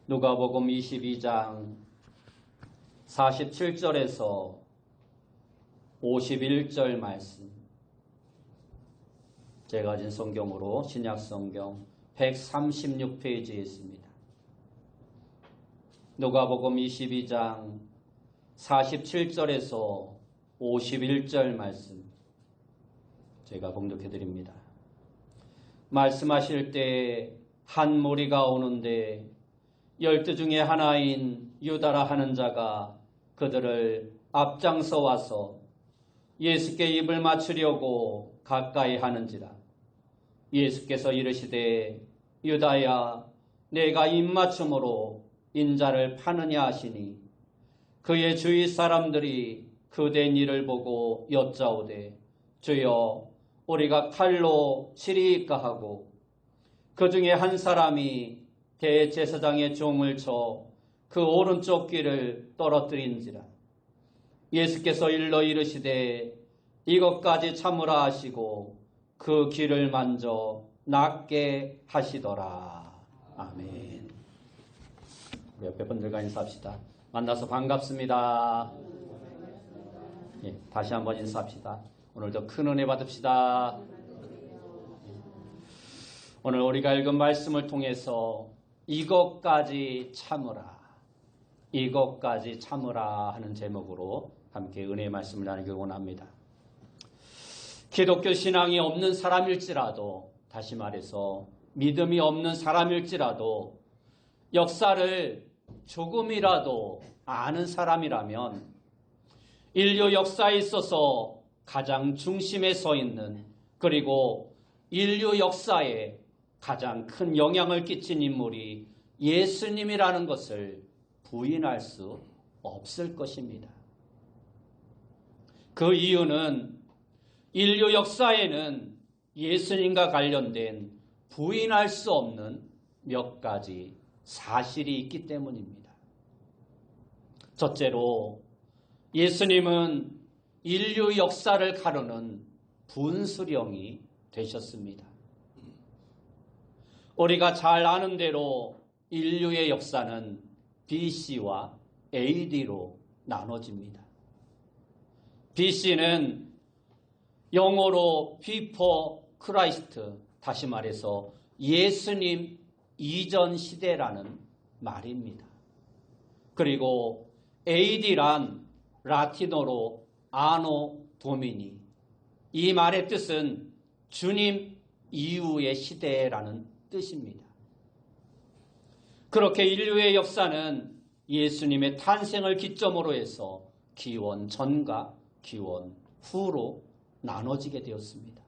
누가복음 22장 47절에서 51절 말씀, 제가 가진 성경으로 신약성경 136페이지에 있습니다. 누가복음 22장 47절에서 51절 말씀, 제가 봉독해 드립니다. 말씀하실 때 한 무리가 오는데 12 중에 하나인 유다라 하는 자가 그들을 앞장서 와서 예수께 입을 맞추려고 가까이 하는지라. 예수께서 이르시되 유다야, 내가 입맞춤으로 인자를 파느냐 하시니, 그의 주위 사람들이 그된 일을 보고 여짜오되 주여, 우리가 칼로 치리이까 하고, 그 중에 한 사람이 대제사장의 종을 쳐 그 오른쪽 귀를 떨어뜨린지라. 예수께서 일러 이르시되 이것까지 참으라 하시고 그 귀를 만져 낫게 하시더라. 아멘. 우리 옆에 분들과 인사합시다. 만나서 반갑습니다. 예, 다시 한번 인사합시다. 오늘도 큰 은혜 받읍시다. 오늘 우리가 읽은 말씀을 통해서 이것까지 참으라, 이것까지 참으라 하는 제목으로 함께 은혜의 말씀을 나누기 원합니다. 기독교 신앙이 없는 사람일지라도, 다시 말해서 믿음이 없는 사람일지라도 역사를 조금이라도 아는 사람이라면 인류 역사에 있어서 가장 중심에 서 있는, 그리고 인류 역사에 가장 큰 영향을 끼친 인물이 예수님이라는 것을 부인할 수 없을 것입니다. 그 이유는 인류 역사에는 예수님과 관련된 부인할 수 없는 몇 가지 사실이 있기 때문입니다. 첫째로, 예수님은 인류 역사를 가르는 분수령이 되셨습니다. 우리가 잘 아는 대로 인류의 역사는 BC와 AD로 나눠집니다. BC는 영어로 Before Christ, 다시 말해서 예수님 이전 시대라는 말입니다. 그리고 AD란 라틴어로 아노 도미니, 이 말의 뜻은 주님 이후의 시대라는 뜻입니다. 그렇게 인류의 역사는 예수님의 탄생을 기점으로 해서 기원 전과 기원 후로 나눠지게 되었습니다.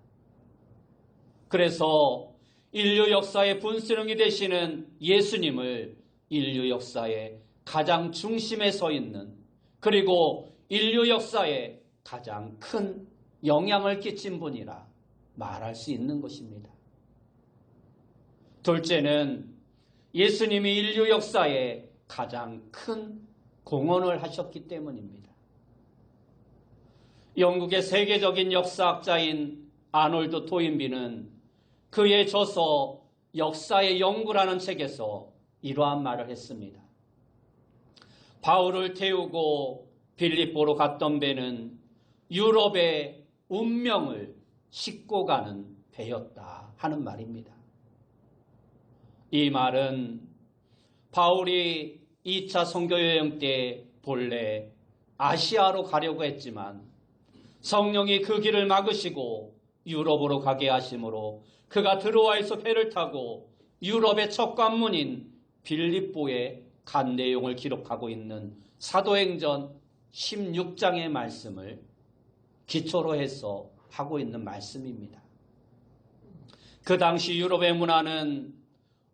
그래서 인류 역사의 분수령이 되시는 예수님을 인류 역사의 가장 중심에 서 있는, 그리고 인류 역사에 가장 큰 영향을 끼친 분이라 말할 수 있는 것입니다. 둘째는 예수님이 인류 역사에 가장 큰 공헌을 하셨기 때문입니다. 영국의 세계적인 역사학자인 아놀드 토인비는 그의 저서 역사의 연구라는 책에서 이러한 말을 했습니다. 바울을 태우고 빌립보로 갔던 배는 유럽의 운명을 싣고 가는 배였다 하는 말입니다. 이 말은 바울이 2차 선교여행 때 본래 아시아로 가려고 했지만 성령이 그 길을 막으시고 유럽으로 가게 하심으로 그가 드로아에서 배를 타고 유럽의 첫 관문인 빌립보에 간 내용을 기록하고 있는 사도행전 16장의 말씀을 기초로 해서 하고 있는 말씀입니다. 그 당시 유럽의 문화는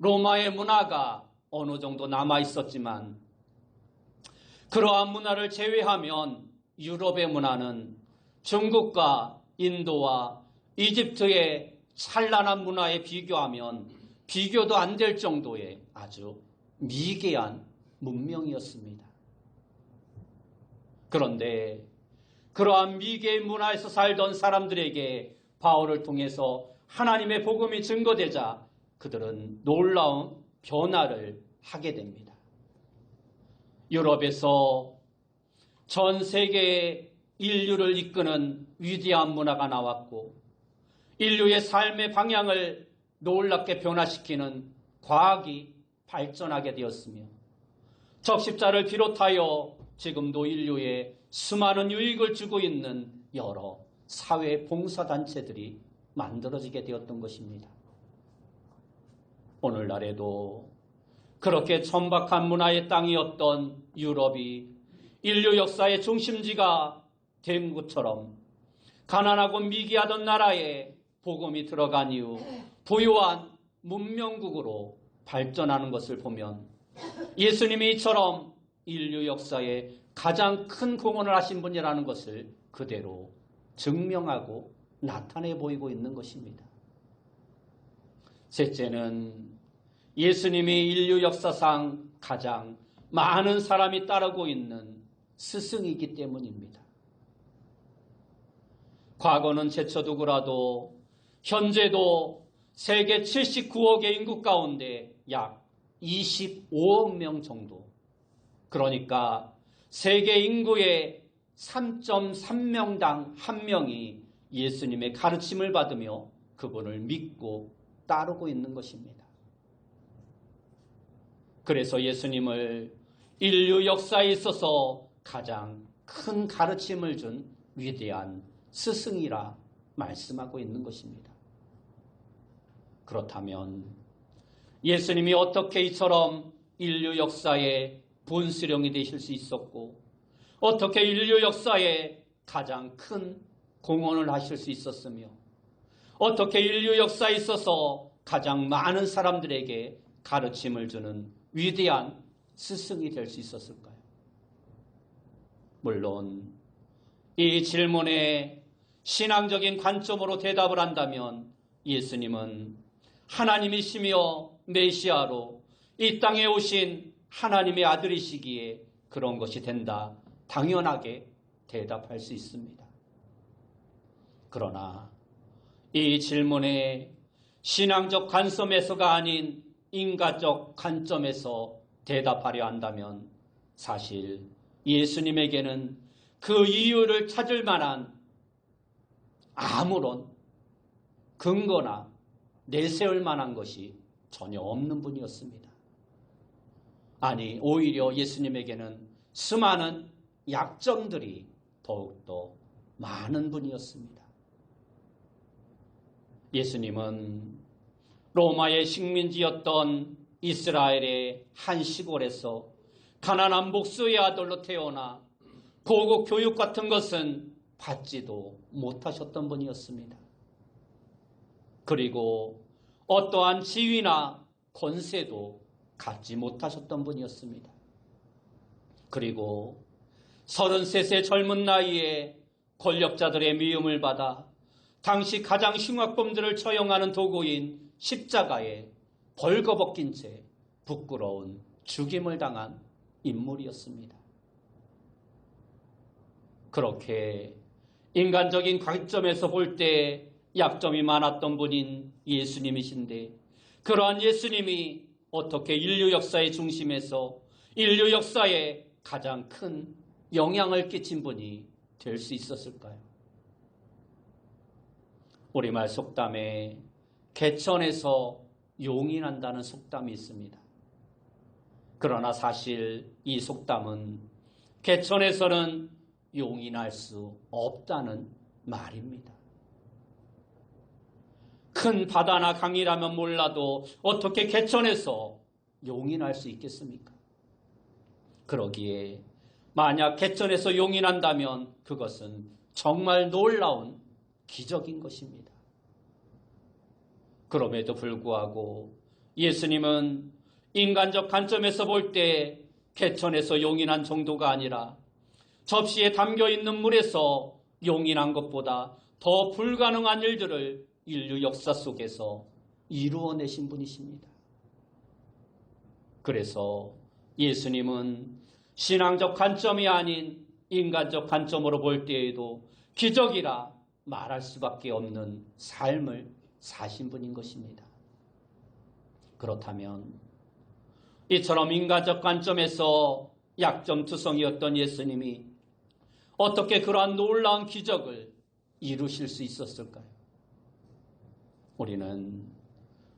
로마의 문화가 어느 정도 남아 있었지만, 그러한 문화를 제외하면 유럽의 문화는 중국과 인도와 이집트의 찬란한 문화에 비교하면 비교도 안 될 정도의 아주 미개한 문명이었습니다. 그런데 그러한 미개의 문화에서 살던 사람들에게 바울을 통해서 하나님의 복음이 증거되자 그들은 놀라운 변화를 하게 됩니다. 유럽에서 전 세계의 인류를 이끄는 위대한 문화가 나왔고 인류의 삶의 방향을 놀랍게 변화시키는 과학이 발전하게 되었으며 적십자를 비롯하여 지금도 인류에 수많은 유익을 주고 있는 여러 사회 봉사단체들이 만들어지게 되었던 것입니다. 오늘날에도 그렇게 천박한 문화의 땅이었던 유럽이 인류 역사의 중심지가 된 것처럼 가난하고 미개하던 나라에 복음이 들어간 이후 부유한 문명국으로 발전하는 것을 보면 예수님이 이처럼 인류 역사에 가장 큰 공헌을 하신 분이라는 것을 그대로 증명하고 나타내 보이고 있는 것입니다. 셋째는 예수님이 인류 역사상 가장 많은 사람이 따르고 있는 스승이기 때문입니다. 과거는 제쳐두고라도 현재도 세계 79억의 인구 가운데 약 25억 명 정도, 그러니까 세계 인구의 3.3명당 1명이 예수님의 가르침을 받으며 그분을 믿고 따르고 있는 것입니다. 그래서 예수님을 인류 역사에 있어서 가장 큰 가르침을 준 위대한 스승이라 말씀하고 있는 것입니다. 그렇다면 예수님이 어떻게 이처럼 인류 역사의 분수령이 되실 수 있었고 어떻게 인류 역사에 가장 큰 공헌을 하실 수 있었으며 어떻게 인류 역사에 있어서 가장 많은 사람들에게 가르침을 주는 위대한 스승이 될 수 있었을까요? 물론 이 질문에 신앙적인 관점으로 대답을 한다면 예수님은 하나님이시며 메시아로 이 땅에 오신 하나님의 아들이시기에 그런 것이 된다, 당연하게 대답할 수 있습니다. 그러나 이 질문에 신앙적 관점에서가 아닌 인간적 관점에서 대답하려 한다면 사실 예수님에게는 그 이유를 찾을 만한 아무런 근거나 내세울 만한 것이 전혀 없는 분이었습니다. 아니, 오히려 예수님에게는 수많은 약점들이 더욱더 많은 분이었습니다. 예수님은 로마의 식민지였던 이스라엘의 한 시골에서 가난한 목수의 아들로 태어나 고급 교육 같은 것은 받지도 못하셨던 분이었습니다. 그리고 어떠한 지위나 권세도 갖지 못하셨던 분이었습니다. 그리고 33세 젊은 나이에 권력자들의 미움을 받아 당시 가장 흉악범들을 처형하는 도구인 십자가에 벌거벗긴 채 부끄러운 죽임을 당한 인물이었습니다. 그렇게 인간적인 관점에서 볼 때 약점이 많았던 분인 예수님이신데 그러한 예수님이 어떻게 인류 역사의 중심에서 인류 역사에 가장 큰 영향을 끼친 분이 될 수 있었을까요? 우리말 속담에 개천에서 용이 난다는 속담이 있습니다. 그러나 사실 이 속담은 개천에서는 용이 날 수 없다는 말입니다. 큰 바다나 강이라면 몰라도 어떻게 개천에서 용이 날 수 있겠습니까? 그러기에 만약 개천에서 용이 난다면 그것은 정말 놀라운 기적인 것입니다. 그럼에도 불구하고 예수님은 인간적 관점에서 볼 때 개천에서 용이 난 정도가 아니라 접시에 담겨있는 물에서 용이 난 것보다 더 불가능한 일들을 인류 역사 속에서 이루어내신 분이십니다. 그래서 예수님은 신앙적 관점이 아닌 인간적 관점으로 볼 때에도 기적이라 말할 수밖에 없는 삶을 사신 분인 것입니다. 그렇다면 이처럼 인간적 관점에서 약점투성이었던 예수님이 어떻게 그러한 놀라운 기적을 이루실 수 있었을까요? 우리는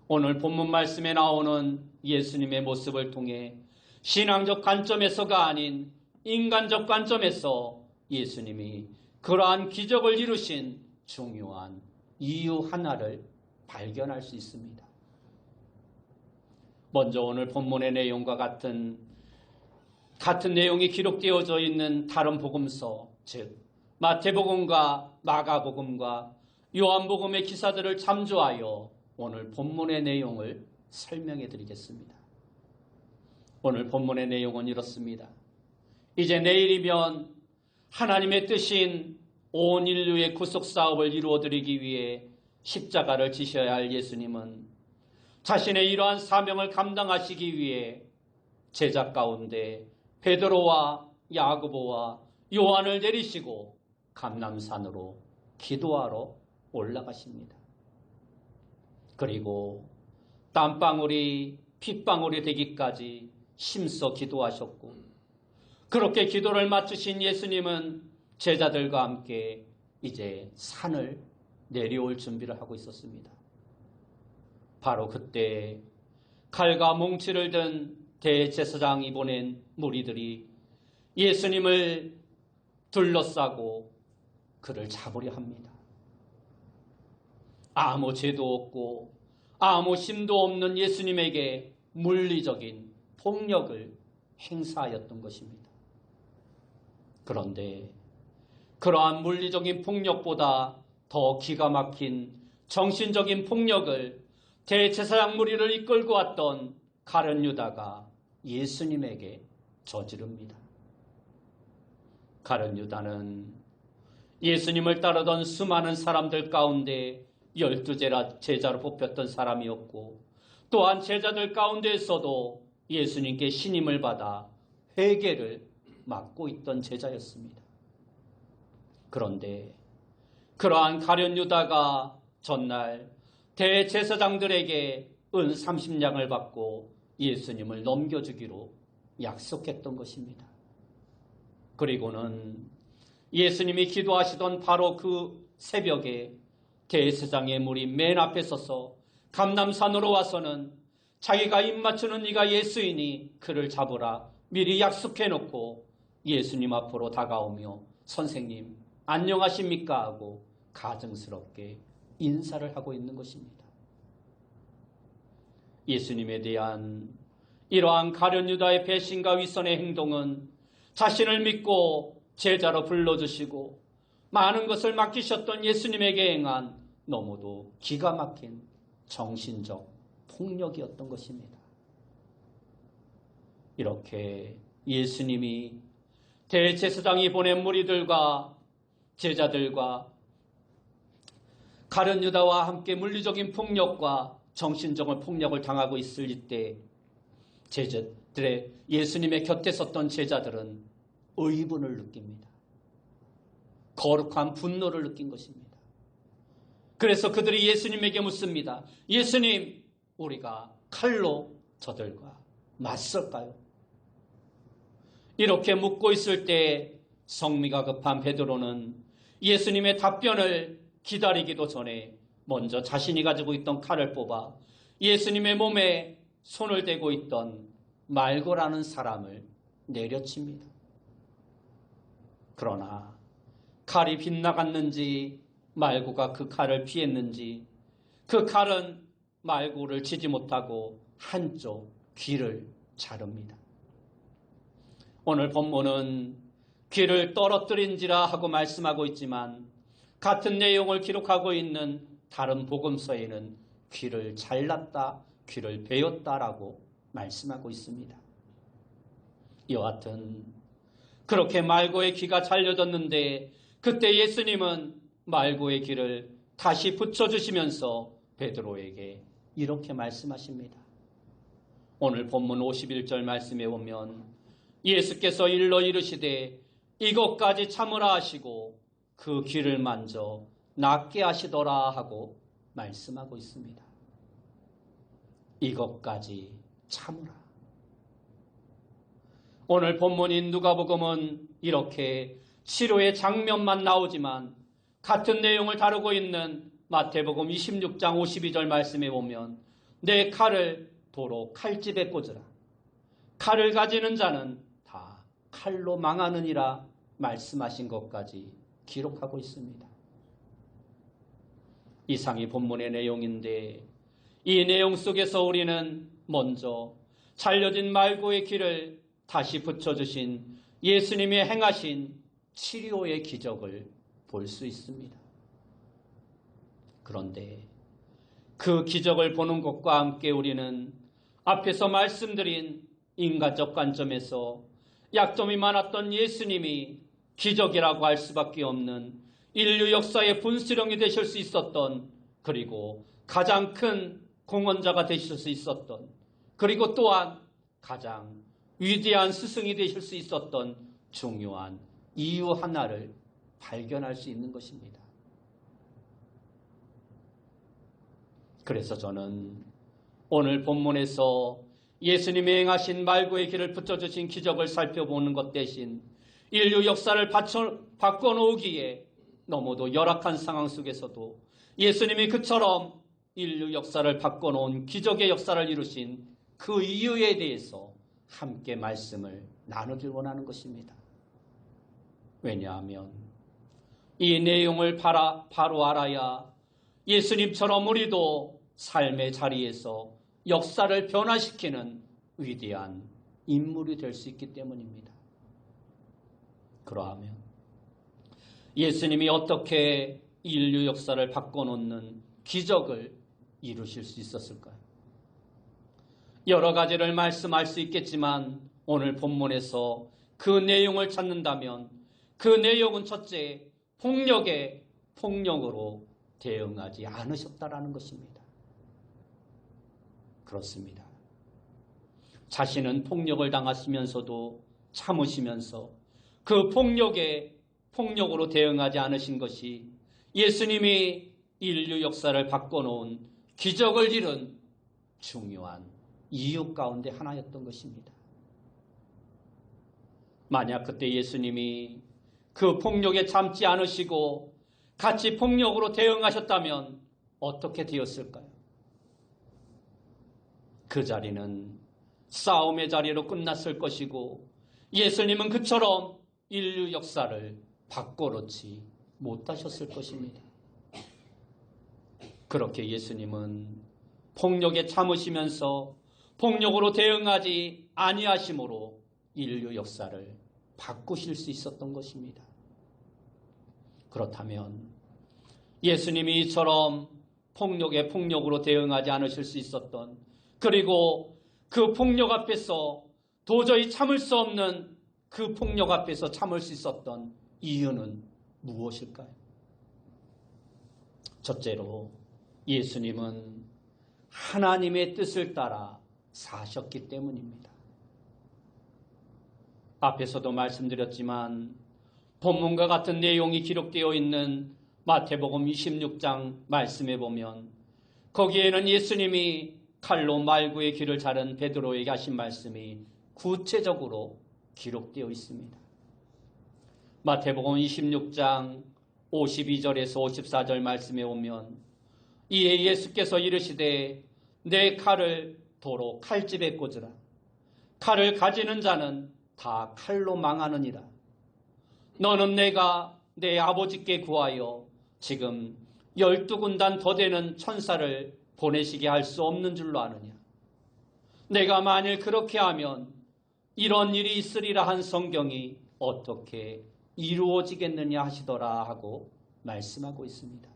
오늘 본문 말씀에 나오는 예수님의 모습을 통해 신앙적 관점에서가 아닌 인간적 관점에서 예수님이 그러한 기적을 이루신 중요한 이유 하나를 발견할 수 있습니다. 먼저 오늘 본문의 내용과 같은 내용이 기록되어져 있는 다른 복음서, 즉 마태복음과 마가복음과 요한복음의 기사들을 참조하여 오늘 본문의 내용을 설명해 드리겠습니다. 오늘 본문의 내용은 이렇습니다. 이제 내일이면 하나님의 뜻인 온 인류의 구속 사업을 이루어 드리기 위해 십자가를 지셔야 할 예수님은 자신의 이러한 사명을 감당하시기 위해 제자 가운데 베드로와 야고보와 요한을 내리시고 감람산으로 기도하러 올라가십니다. 그리고 땀방울이 핏방울이 되기까지 힘써 기도하셨고, 그렇게 기도를 마치신 예수님은 제자들과 함께 이제 산을 내려올 준비를 하고 있었습니다. 바로 그때 칼과 몽치를 든 대제사장이 보낸 무리들이 예수님을 둘러싸고 그를 잡으려 합니다. 아무 죄도 없고 아무 힘도 없는 예수님에게 물리적인 폭력을 행사하였던 것입니다. 그런데 그러한 물리적인 폭력보다 더 기가 막힌 정신적인 폭력을 대제사장 무리를 이끌고 왔던 가룟 유다가 예수님에게 저지릅니다. 가룟 유다는 예수님을 따르던 수많은 사람들 가운데 12제자로 뽑혔던 사람이었고, 또한 제자들 가운데에서도 예수님께 신임을 받아 회개를 맡고 있던 제자였습니다. 그런데 그러한 가룟 유다가 전날 대제사장들에게 은 30냥을 받고 예수님을 넘겨주기로 약속했던 것입니다. 그리고는 예수님이 기도하시던 바로 그 새벽에 대제사장의 무리 맨 앞에 서서 감람산으로 와서는 자기가 입맞추는 이가 예수이니 그를 잡으라 미리 약속해놓고 예수님 앞으로 다가오며 선생님 안녕하십니까 하고 가증스럽게 인사를 하고 있는 것입니다. 예수님에 대한 이러한 가룟 유다의 배신과 위선의 행동은 자신을 믿고 제자로 불러주시고 많은 것을 맡기셨던 예수님에게 행한 너무도 기가 막힌 정신적 폭력이었던 것입니다. 이렇게 예수님이 대제사장이 보낸 무리들과 제자들과 가룟 유다와 함께 물리적인 폭력과 정신적인 폭력을 당하고 있을 때 제자들의 예수님의 곁에 섰던 제자들은 의분을 느낍니다. 거룩한 분노를 느낀 것입니다. 그래서 그들이 예수님에게 묻습니다. 예수님, 우리가 칼로 저들과 맞설까요? 이렇게 묻고 있을 때 성미가 급한 베드로는 예수님의 답변을 기다리기도 전에 먼저 자신이 가지고 있던 칼을 뽑아 예수님의 몸에 손을 대고 있던 말고라는 사람을 내려칩니다. 그러나 칼이 빗나갔는지 말고가 그 칼을 피했는지 그 칼은 말고를 치지 못하고 한쪽 귀를 자릅니다. 오늘 본문은 귀를 떨어뜨린지라 하고 말씀하고 있지만 같은 내용을 기록하고 있는 다른 복음서에는 귀를 잘랐다, 귀를 베었다라고 말씀하고 있습니다. 여하튼 그렇게 말고의 귀가 잘려졌는데 그때 예수님은 말고의 귀를 다시 붙여주시면서 베드로에게 이렇게 말씀하십니다. 오늘 본문 51절 말씀에 보면 예수께서 일러 이르시되 이것까지 참으라 하시고 그 귀를 만져 낫게 하시더라 하고 말씀하고 있습니다. 이것까지 참으라. 오늘 본문인 누가복음은 이렇게 치료의 장면만 나오지만 같은 내용을 다루고 있는 마태복음 26장 52절 말씀에 보면 내 칼을 도로 칼집에 꽂으라. 칼을 가지는 자는 다 칼로 망하느니라 말씀하신 것까지 기록하고 있습니다. 이상이 본문의 내용인데 이 내용 속에서 우리는 먼저 잘려진 말고의 길을 다시 붙여주신 예수님이 행하신 치료의 기적을 볼 수 있습니다. 그런데 그 기적을 보는 것과 함께 우리는 앞에서 말씀드린 인간적 관점에서 약점이 많았던 예수님이 기적이라고 할 수밖에 없는 인류 역사의 분수령이 되실 수 있었던, 그리고 가장 큰 공헌자가 되실 수 있었던, 그리고 또한 가장 위대한 스승이 되실 수 있었던 중요한 이유 하나를 발견할 수 있는 것입니다. 그래서 저는 오늘 본문에서 예수님이 행하신 말고의 길을 붙여주신 기적을 살펴보는 것 대신 인류 역사를 바꿔놓기에 너무도 열악한 상황 속에서도 예수님이 그처럼 인류 역사를 바꿔놓은 기적의 역사를 이루신 그 이유에 대해서 함께 말씀을 나누길 원하는 것입니다. 왜냐하면 이 내용을 바로 알아야 예수님처럼 우리도 삶의 자리에서 역사를 변화시키는 위대한 인물이 될 수 있기 때문입니다. 그러하면 예수님이 어떻게 인류 역사를 바꿔놓는 기적을 이루실 수 있었을까요? 여러 가지를 말씀할 수 있겠지만 오늘 본문에서 그 내용을 찾는다면 그 내용은 첫째, 폭력에 폭력으로 대응하지 않으셨다라는 것입니다. 그렇습니다. 자신은 폭력을 당하시면서도 참으시면서 그 폭력에 폭력으로 대응하지 않으신 것이 예수님이 인류 역사를 바꿔놓은 기적을 이룬 중요한 이유 가운데 하나였던 것입니다. 만약 그때 예수님이 그 폭력에 참지 않으시고 같이 폭력으로 대응하셨다면 어떻게 되었을까요? 그 자리는 싸움의 자리로 끝났을 것이고 예수님은 그처럼 인류 역사를 바꿔놓지 못하셨을 것입니다. 그렇게 예수님은 폭력에 참으시면서 폭력으로 대응하지 아니하심으로 인류 역사를 바꾸실 수 있었던 것입니다. 그렇다면 예수님이 이처럼 폭력에 폭력으로 대응하지 않으실 수 있었던, 그리고 그 폭력 앞에서 도저히 참을 수 없는 그 폭력 앞에서 참을 수 있었던 이유는 무엇일까요? 첫째로 예수님은 하나님의 뜻을 따라 사셨기 때문입니다. 앞에서도 말씀드렸지만 본문과 같은 내용이 기록되어 있는 마태복음 26장 말씀에 보면 거기에는 예수님이 칼로 말구의 귀를 자른 베드로에게 하신 말씀이 구체적으로 기록되어 있습니다. 마태복음 26장 52절에서 54절 말씀에 보면 이에 예수께서 이르시되 내 칼을 도로 칼집에 꽂으라. 칼을 가지는 자는 다 칼로 망하느니라. 너는 내가 내 아버지께 구하여 지금 12군단 더 되는 천사를 보내시게 할 수 없는 줄로 아느냐. 내가 만일 그렇게 하면 이런 일이 있으리라 한 성경이 어떻게 이루어지겠느냐 하시더라 하고 말씀하고 있습니다.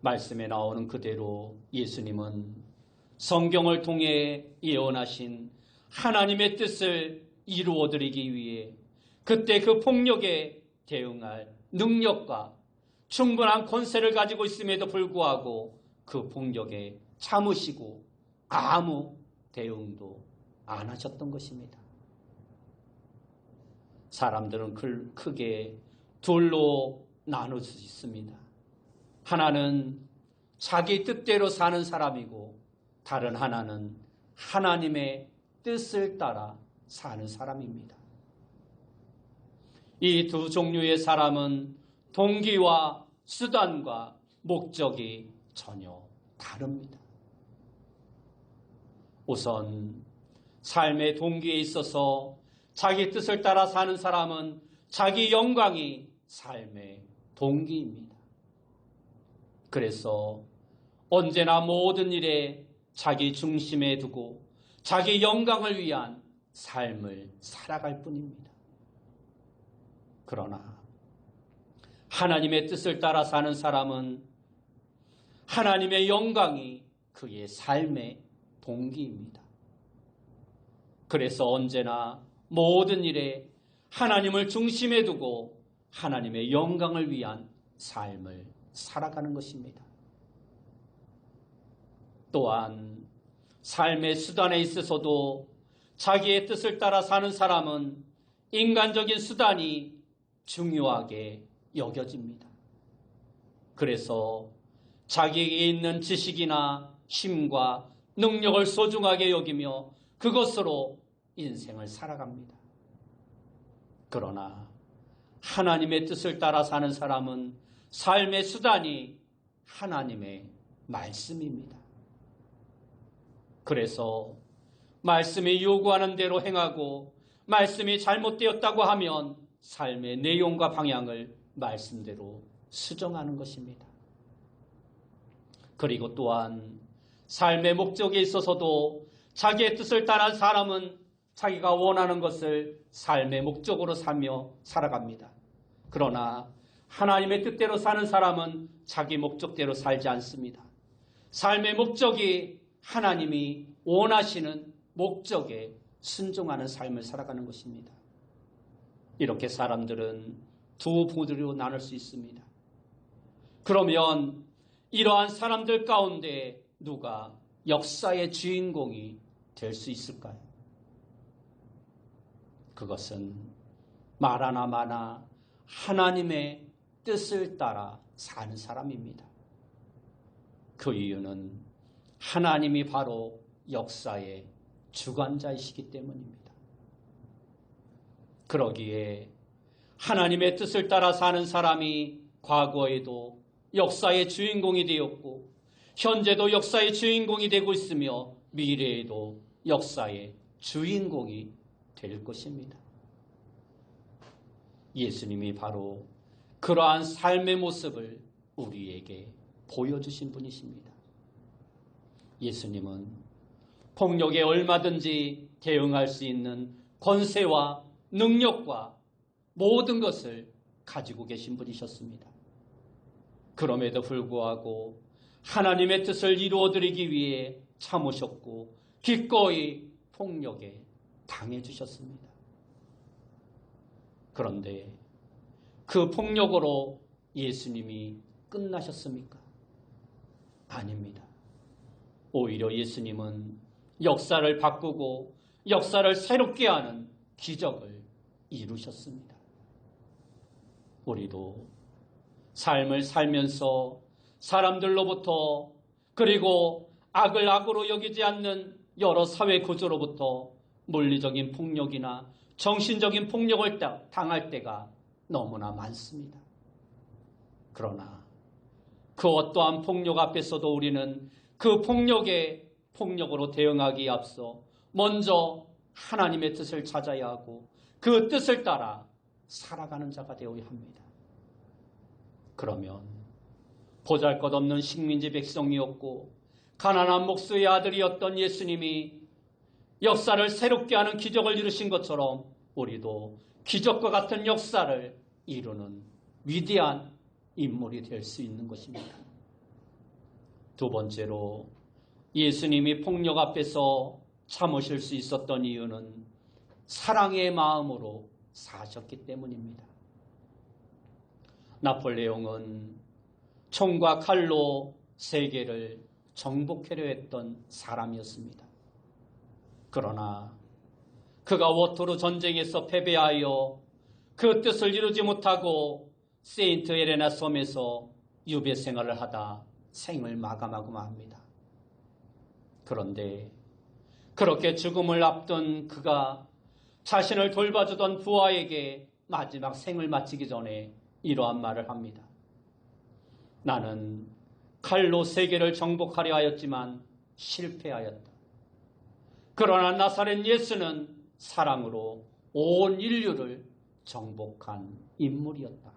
말씀에 나오는 그대로 예수님은 성경을 통해 예언하신 하나님의 뜻을 이루어드리기 위해 그때 그 폭력에 대응할 능력과 충분한 권세를 가지고 있음에도 불구하고 그 폭력에 참으시고 아무 대응도 안 하셨던 것입니다. 사람들은 크게 둘로 나눌 수 있습니다. 하나는 자기 뜻대로 사는 사람이고 다른 하나는 하나님의 뜻을 따라 사는 사람입니다. 이 두 종류의 사람은 동기와 수단과 목적이 전혀 다릅니다. 우선 삶의 동기에 있어서 자기 뜻을 따라 사는 사람은 자기 영광이 삶의 동기입니다. 그래서 언제나 모든 일에 자기 중심에 두고 자기 영광을 위한 삶을 살아갈 뿐입니다. 그러나 하나님의 뜻을 따라 사는 사람은 하나님의 영광이 그의 삶의 동기입니다. 그래서 언제나 모든 일에 하나님을 중심에 두고 하나님의 영광을 위한 삶을 살아가는 것입니다. 또한 삶의 수단에 있어서도 자기의 뜻을 따라 사는 사람은 인간적인 수단이 중요하게 여겨집니다. 그래서 자기에게 있는 지식이나 힘과 능력을 소중하게 여기며 그것으로 인생을 살아갑니다. 그러나 하나님의 뜻을 따라 사는 사람은 삶의 수단이 하나님의 말씀입니다. 그래서 말씀이 요구하는 대로 행하고 말씀이 잘못되었다고 하면 삶의 내용과 방향을 말씀대로 수정하는 것입니다. 그리고 또한 삶의 목적에 있어서도 자기의 뜻을 따른 사람은 자기가 원하는 것을 삶의 목적으로 삼며 살아갑니다. 그러나 하나님의 뜻대로 사는 사람은 자기 목적대로 살지 않습니다. 삶의 목적이 하나님이 원하시는 목적에 순종하는 삶을 살아가는 것입니다. 이렇게 사람들은 두 부류로 나눌 수 있습니다. 그러면 이러한 사람들 가운데 누가 역사의 주인공이 될 수 있을까요? 그것은 말하나 마나 하나님의 뜻을 따라 사는 사람입니다. 그 이유는 하나님이 바로 역사의 주관자이시기 때문입니다. 그러기에 하나님의 뜻을 따라 사는 사람이 과거에도 역사의 주인공이 되었고 현재도 역사의 주인공이 되고 있으며 미래에도 역사의 주인공이 될 것입니다. 예수님이 바로 그러한 삶의 모습을 우리에게 보여주신 분이십니다. 예수님은 폭력에 얼마든지 대응할 수 있는 권세와 능력과 모든 것을 가지고 계신 분이셨습니다. 그럼에도 불구하고 하나님의 뜻을 이루어드리기 위해 참으셨고 기꺼이 폭력에 당해주셨습니다. 그런데 그 폭력으로 예수님이 끝나셨습니까? 아닙니다. 오히려 예수님은 역사를 바꾸고 역사를 새롭게 하는 기적을 이루셨습니다. 우리도 삶을 살면서 사람들로부터 그리고 악을 악으로 여기지 않는 여러 사회 구조로부터 물리적인 폭력이나 정신적인 폭력을 당할 때가 너무나 많습니다. 그러나 그 어떠한 폭력 앞에서도 우리는 그 폭력에 폭력으로 대응하기에 앞서 먼저 하나님의 뜻을 찾아야 하고 그 뜻을 따라 살아가는 자가 되어야 합니다. 그러면 보잘것없는 식민지 백성이었고 가난한 목수의 아들이었던 예수님이 역사를 새롭게 하는 기적을 이루신 것처럼 우리도 기적과 같은 역사를 이루는 위대한 인물이 될 수 있는 것입니다. 두 번째로 예수님이 폭력 앞에서 참으실 수 있었던 이유는 사랑의 마음으로 사셨기 때문입니다. 나폴레옹은 총과 칼로 세계를 정복하려 했던 사람이었습니다. 그러나 그가 워터루 전쟁에서 패배하여 그 뜻을 이루지 못하고 세인트 에레나 섬에서 유배 생활을 하다 생을 마감하고 맙니다. 그런데 그렇게 죽음을 앞둔 그가 자신을 돌봐주던 부하에게 마지막 생을 마치기 전에 이러한 말을 합니다. 나는 칼로 세계를 정복하려 하였지만 실패하였다. 그러나 나사렛 예수는 사랑으로 온 인류를 정복한 인물이었다.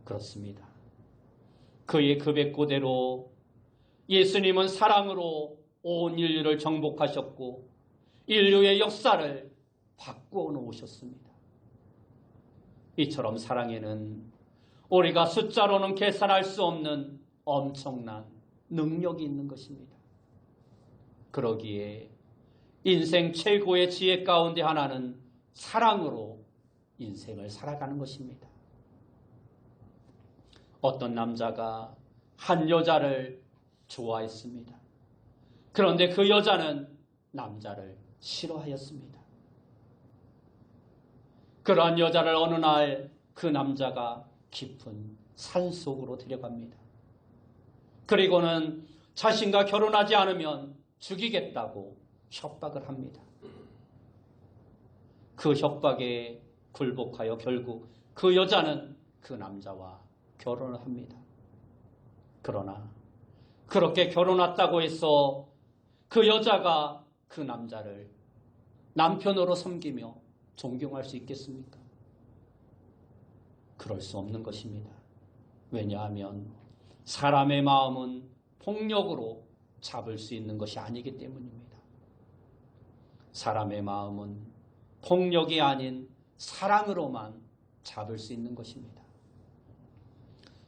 그렇습니다. 그의 고백고대로 예수님은 사랑으로 온 인류를 정복하셨고 인류의 역사를 바꾸어 놓으셨습니다. 이처럼 사랑에는 우리가 숫자로는 계산할 수 없는 엄청난 능력이 있는 것입니다. 그러기에 인생 최고의 지혜 가운데 하나는 사랑으로 인생을 살아가는 것입니다. 어떤 남자가 한 여자를 좋아했습니다. 그런데 그 여자는 남자를 싫어하였습니다. 그러한 여자를 어느 날 그 남자가 깊은 산속으로 데려갑니다. 그리고는 자신과 결혼하지 않으면 죽이겠다고 협박을 합니다. 그 협박에 굴복하여 결국 그 여자는 그 남자와 결혼을 합니다. 그러나 그렇게 결혼했다고 해서 그 여자가 그 남자를 남편으로 섬기며 존경할 수 있겠습니까? 그럴 수 없는 것입니다. 왜냐하면 사람의 마음은 폭력으로 잡을 수 있는 것이 아니기 때문입니다. 사람의 마음은 폭력이 아닌 사랑으로만 잡을 수 있는 것입니다.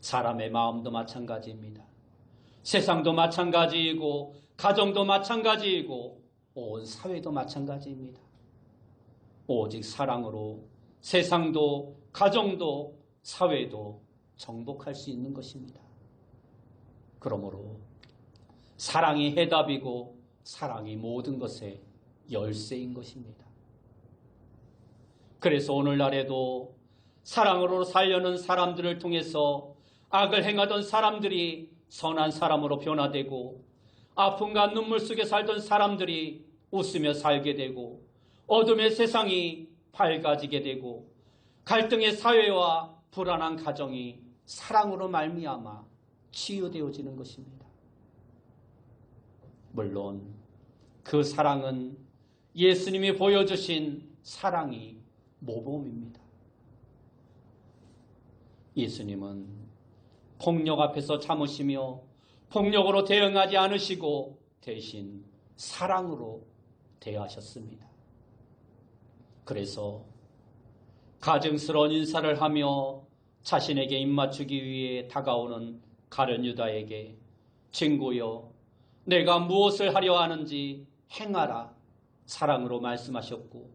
사람의 마음도 마찬가지입니다. 세상도 마찬가지이고 가정도 마찬가지이고 온 사회도 마찬가지입니다. 오직 사랑으로 세상도 가정도 사회도 정복할 수 있는 것입니다. 그러므로 사랑이 해답이고 사랑이 모든 것의 열쇠인 것입니다. 그래서 오늘날에도 사랑으로 살려는 사람들을 통해서 악을 행하던 사람들이 선한 사람으로 변화되고 아픔과 눈물 속에 살던 사람들이 웃으며 살게 되고 어둠의 세상이 밝아지게 되고 갈등의 사회와 불안한 가정이 사랑으로 말미암아 치유되어지는 것입니다. 물론 그 사랑은 예수님이 보여주신 사랑이 모범입니다. 예수님은 폭력 앞에서 참으시며 폭력으로 대응하지 않으시고 대신 사랑으로 대하셨습니다. 그래서 가증스러운 인사를 하며 자신에게 입맞추기 위해 다가오는 가룟 유다에게 친구여 내가 무엇을 하려 하는지 행하라 사랑으로 말씀하셨고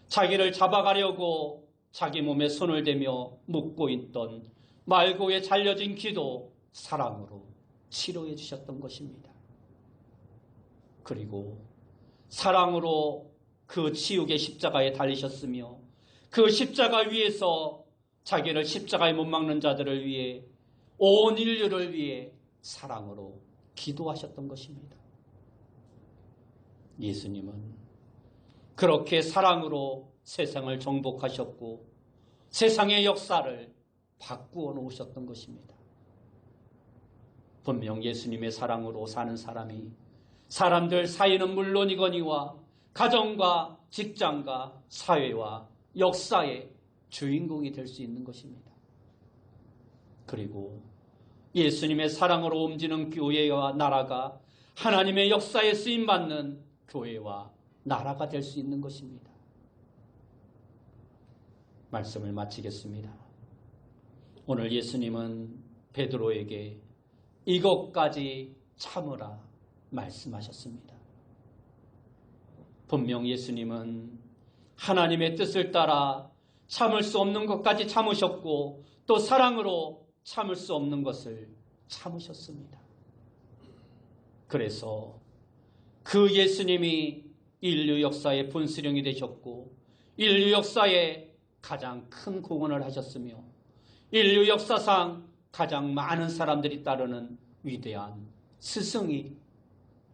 자기를 잡아가려고 자기 몸에 손을 대며 묶고 있던 말고에 잘려진 귀도 사랑으로 치료해 주셨던 것입니다. 그리고 사랑으로 그 지옥의 십자가에 달리셨으며 그 십자가 위에서 자기를 십자가에 못 박는 자들을 위해 온 인류를 위해 사랑으로 기도하셨던 것입니다. 예수님은 그렇게 사랑으로 세상을 정복하셨고 세상의 역사를 바꾸어 놓으셨던 것입니다. 분명 예수님의 사랑으로 사는 사람이 사람들 사이는 물론이거니와 가정과 직장과 사회와 역사의 주인공이 될 수 있는 것입니다. 그리고 예수님의 사랑으로 움직이는 교회와 나라가 하나님의 역사에 쓰임받는 교회와 나라가 될 수 있는 것입니다. 말씀을 마치겠습니다. 오늘 예수님은 베드로에게 이것까지 참으라 말씀하셨습니다. 분명 예수님은 하나님의 뜻을 따라 참을 수 없는 것까지 참으셨고 또 사랑으로 참을 수 없는 것을 참으셨습니다. 그래서 그 예수님이 인류 역사의 분수령이 되셨고 인류 역사에 가장 큰 공헌을 하셨으며 인류 역사상 가장 많은 사람들이 따르는 위대한 스승이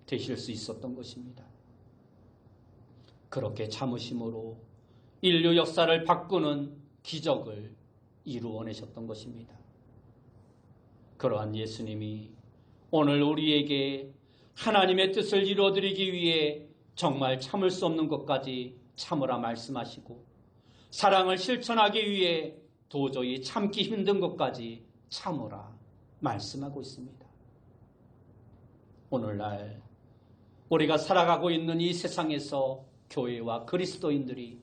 되실 수 있었던 것입니다. 그렇게 참으심으로 인류 역사를 바꾸는 기적을 이루어내셨던 것입니다. 그러한 예수님이 오늘 우리에게 하나님의 뜻을 이루어드리기 위해 정말 참을 수 없는 것까지 참으라 말씀하시고, 사랑을 실천하기 위해 도저히 참기 힘든 것까지 참으라 말씀하고 있습니다. 오늘날 우리가 살아가고 있는 이 세상에서 교회와 그리스도인들이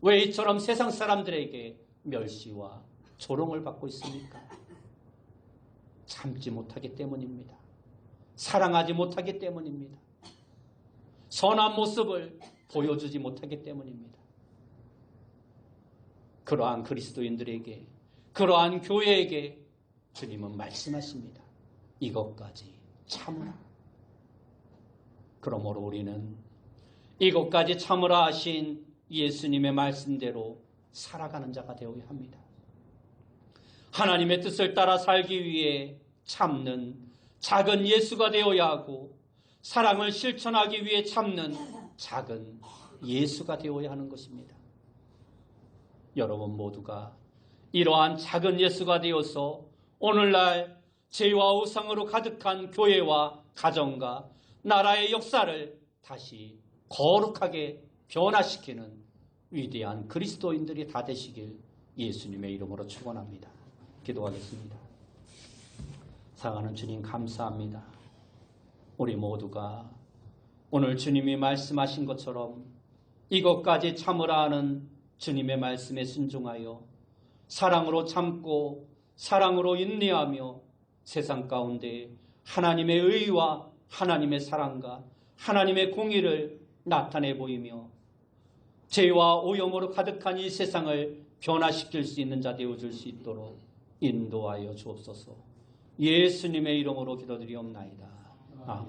왜 이처럼 세상 사람들에게 멸시와 조롱을 받고 있습니까? 참지 못하기 때문입니다. 사랑하지 못하기 때문입니다. 선한 모습을 보여주지 못하기 때문입니다. 그러한 그리스도인들에게, 그러한 교회에게 주님은 말씀하십니다. 이것까지 참으라. 그러므로 우리는 이것까지 참으라 하신 예수님의 말씀대로 살아가는 자가 되어야 합니다. 하나님의 뜻을 따라 살기 위해 참는 작은 예수가 되어야 하고, 사랑을 실천하기 위해 참는 작은 예수가 되어야 하는 것입니다. 여러분 모두가 이러한 작은 예수가 되어서 오늘날 죄와 우상으로 가득한 교회와 가정과 나라의 역사를 다시 거룩하게 변화시키는 위대한 그리스도인들이 다 되시길 예수님의 이름으로 축원합니다. 기도하겠습니다. 사랑하는 주님, 감사합니다. 우리 모두가 오늘 주님이 말씀하신 것처럼 이것까지 참으라 하는 주님의 말씀에 순종하여 사랑으로 참고 사랑으로 인내하며 세상 가운데 하나님의 의와 하나님의 사랑과 하나님의 공의를 나타내 보이며 죄와 오염으로 가득한 이 세상을 변화시킬 수 있는 자 되어줄 수 있도록 인도하여 주옵소서. 예수님의 이름으로 기도드리옵나이다.